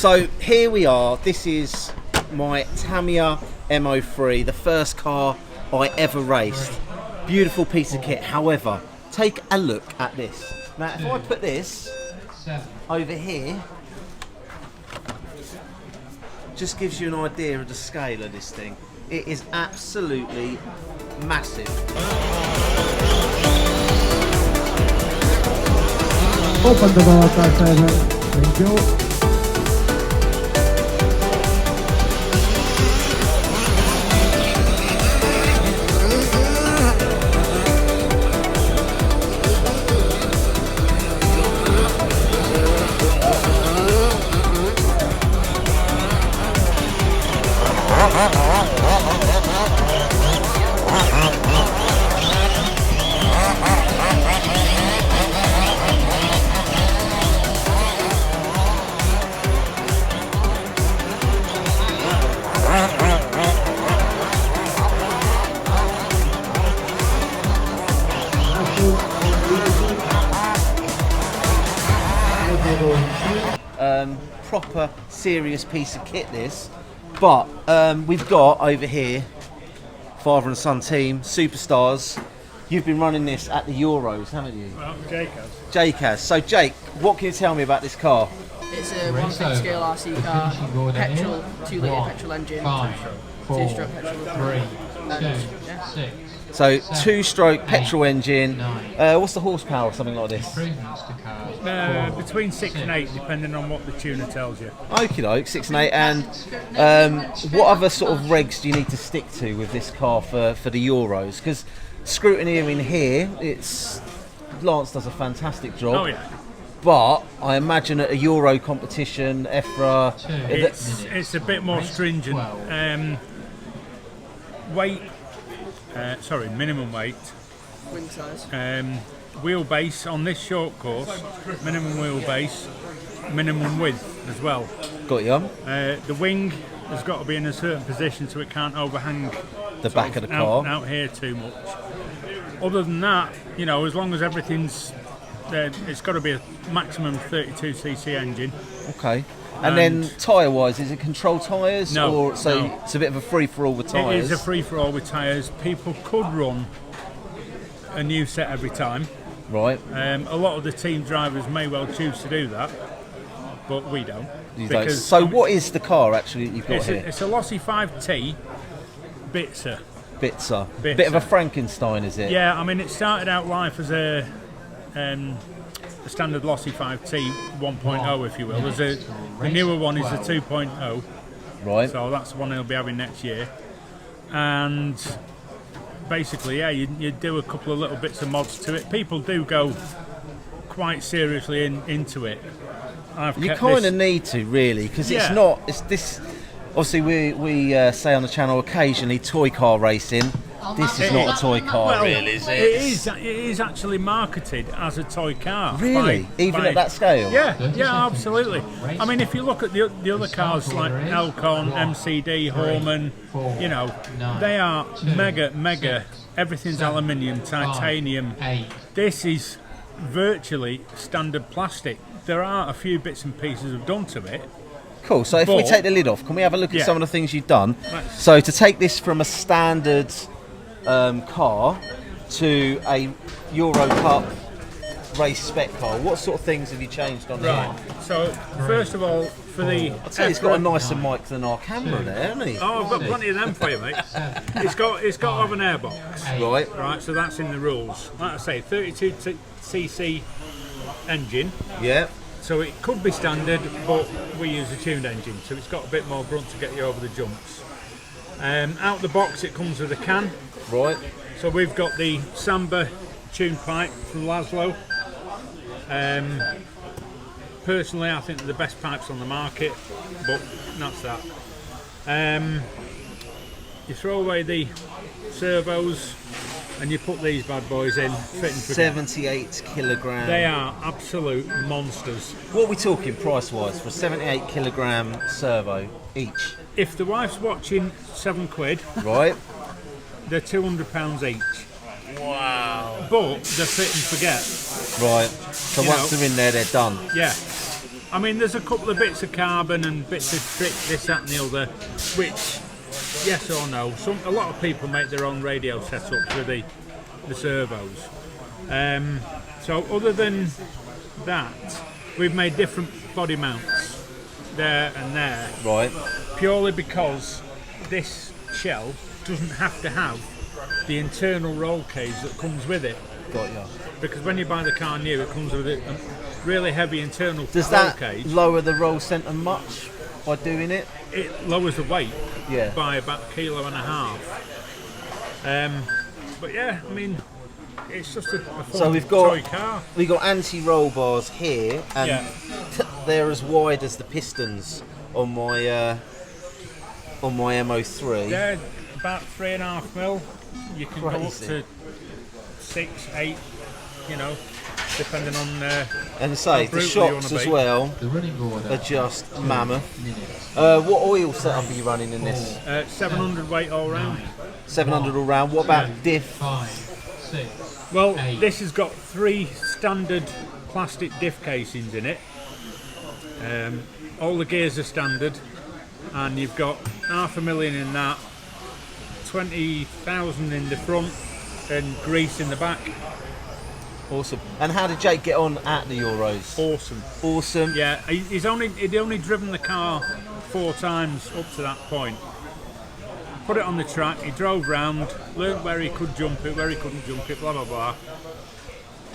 So here we are. This is my Tamiya MO3, the first car I ever raced. Beautiful piece of kit. However, take a look at this. Now, if I put this over here, just gives you an idea of the scale of this thing. It is absolutely massive. Open the door, thank you. Proper serious piece of kit this, but we've got over here father and son team superstars. You've been running this at the Euros, haven't you? Well, Jake has. Jake has. So Jake, what can you tell me about this car? It's a 1/5 scale RC car, petrol, 2 litre petrol engine, 2-stroke petrol, 3, 2, yeah. 6. So 2-stroke petrol engine. What's the horsepower of something like this? Between 6 and 8, depending on what the tuner tells you. Okie doke, 6 and 8. And what other sort of regs do you need to stick to with this car for the Euros? Because scrutineering here, Lance does a fantastic job. Oh yeah. But I imagine at a Euro competition, EFRA, It's a bit more stringent. Minimum weight. Wing size. Wheelbase on this short course, minimum wheelbase, minimum width as well. Got you. The wing has got to be in a certain position so it can't overhang The back of the car. out here too much. Other than that, you know, as long as everything's it's got to be a maximum 32cc engine. Okay. And then tyre-wise, is it controlled tyres? No, or so no. it's a bit of a free-for-all with tyres? It is a free-for-all with tyres. People could run a new set every time. Right. A lot of the team drivers may well choose to do that, but we don't. So what is the car actually that you've got here? It's a Lossy 5T Bitzer. Bitzer. Bit of a Frankenstein, is it? Yeah, I mean, it started out life as a standard Lossy 5T 1.0, if you will. The newer one is the 2.0. Right. So that's the one he'll be having next year. And basically, yeah, you do a couple of little bits of mods to it. People do go quite seriously into it. You kind of need to, really, because it's not. It's this. Obviously, we say on the channel occasionally toy car racing. This is not a toy car, really, is it? It is actually marketed as a toy car. Really? Even at that scale? Yeah, absolutely. I mean, if you look at the other cars like Elcon, MCD, Horman, you know, they are mega. Everything's aluminium, titanium. This is virtually standard plastic. There are a few bits and pieces I've done to it. Cool, so if we take the lid off, can we have a look at some of the things you've done? So to take this from a standard car to a Euro Cup race spec car, what sort of things have you changed on Right, so first of all, for the... I'd say he's got a nicer mic than our camera there, hasn't he? Oh, I've got plenty of them for you, mate. It's got to have an airbox. Right, so that's in the rules. Like I say, 32cc engine. Yeah. So it could be standard, but we use a tuned engine, so it's got a bit more grunt to get you over the jumps. Out the box, it comes with a can. Right. So we've got the Samba tuned pipe from Laszlo. Personally, I think they're the best pipes on the market, but that's that. You throw away the servos and you put these bad boys in, fit and forget. 78 kilogram. They are absolute monsters. What are we talking price-wise for a 78 kilogram servo each? If the wife's watching, £7. Right. They're £200 each. Wow. But they're fit and forget. Right. So once they're in there, they're done. Yeah. I mean, there's a couple of bits of carbon and bits of trick, this, that, and the other, which, yes or no, a lot of people make their own radio setups with the servos. So other than that, we've made different body mounts there and there. Right. Purely because this shell doesn't have to have the internal roll cage that comes with it. Got ya. Because when you buy the car new, it comes with a really heavy internal Does roll that cage. lower the roll centre much by doing it? It lowers the weight Yeah. by about 1.5 kilos. But yeah, I mean, it's just a fun So we've toy car. got anti-roll bars here, and Yeah. they're as wide as the pistons on my MO3. They're about 3.5 mil. You can go up Crazy. to 6, 8, you know, depending on. And say how the brutal you shocks wanna as be. well The running order. are just mammoth. What oil setup are you running in this? 700 weight all round. 700 all round. What about diff? 5, 6. Well, this has got 3 standard plastic diff casings in it. All the gears are standard, and you've got 500,000 in that, 20,000 in the front, and grease in the back. Awesome. And how did Jake get on at the Euros? Awesome. Awesome. Yeah, he'd only driven the car 4 times up to that point. Put it on the track, he drove round, learned where he could jump it, where he couldn't jump it, blah blah blah.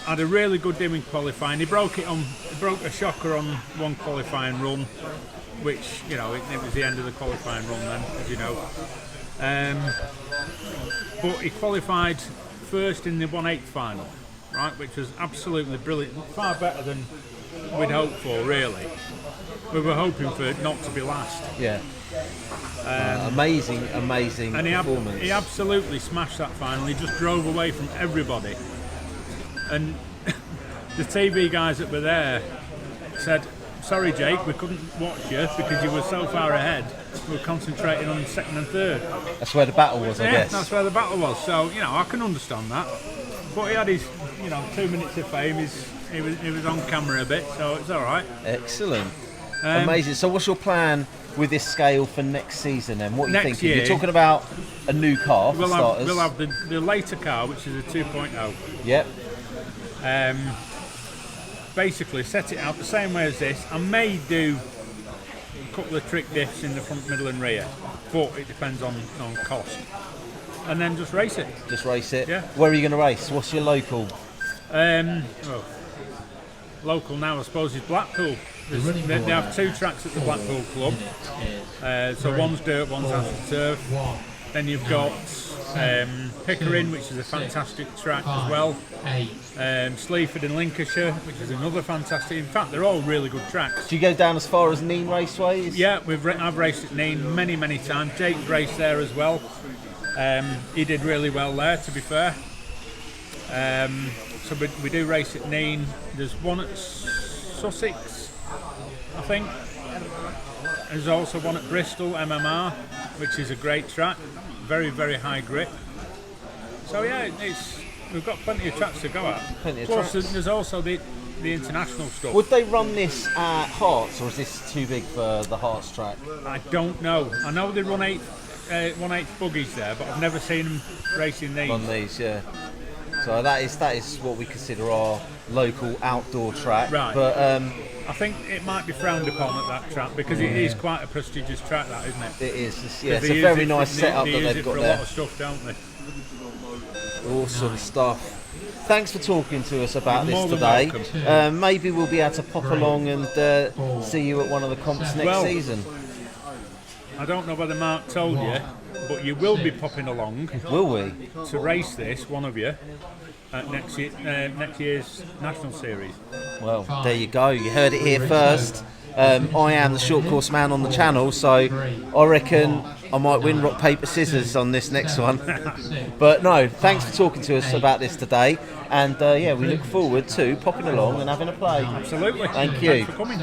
Had a really good dim in qualifying. He broke a shocker on one qualifying run, which, you know, it was the end of the qualifying run then, as you know. But he qualified first in the 1/8 final, right, which was absolutely brilliant, far better than we'd hoped for, really. We were hoping for it not to be last. Yeah. Amazing And performance. he absolutely smashed that final. He just drove away from everybody. And the TV guys that were there said, "Sorry, Jake, we couldn't watch you because you were so far ahead. We were concentrating on second and third." That's where the battle was, I Yeah, guess. that's where the battle was. So, you know, I can understand that. But he had his, 2 minutes of fame. He was on camera a bit, so it's all right. Excellent. Amazing. So what's your plan with this scale for next season then? What are you Next thinking? year- You're talking about a new car for We'll starters. have the later car, which is a 2.0. Yep. Basically set it out the same way as this. I may do a couple of trick diffs in the front, middle and rear, but it depends on cost. And then just race it. Just race it. Yeah. Where are you going to race? What's your local? Local now, I suppose, is Blackpool. They have 2 tracks at the Blackpool Club. So one's dirt, one's astroturf. Then you've got Pickering, which is a fantastic track as well. Sleaford in Lincolnshire, which is another fantastic. In fact, they're all really good tracks. Do you go down as far as Neen Raceways? Yeah, I've raced at Neen many times. Jake raced there as well. He did really well there, to be fair. So we do race at Neen. There's one at Sussex, I think. There's also one at Bristol, MMR, which is a great track. Very, very high grip. So yeah, we've got plenty of tracks to go at. Plenty of Plus, tracks. there's also the international stuff. Would they run this at Hearts, or is this too big for the Hearts track? I don't know. I know they run 1/8 buggies there, but I've never seen them racing these. On these, yeah. So that is what we consider our local outdoor track. Right. But I think it might be frowned upon at that track because it is quite a prestigious track, that, isn't it? it is. Yeah, it's They a use very it nice for- setup they that use they've it got for a there. lot of stuff, don't they? Awesome stuff. Thanks for talking to us about More this than today. welcome. Maybe we'll be able to pop along and see you at one of the comps next Well, season. I don't know whether Mark told you, but you will be popping along Will we? to race this, one of you, at next year's National Series. Well, there you go. You heard it here first. I am the short course man on the channel, so I reckon I might win rock, paper, scissors on this next one. But no, thanks for talking to us about this today. And yeah, we look forward to popping along and having a play. Absolutely. Thank you. Thanks for coming.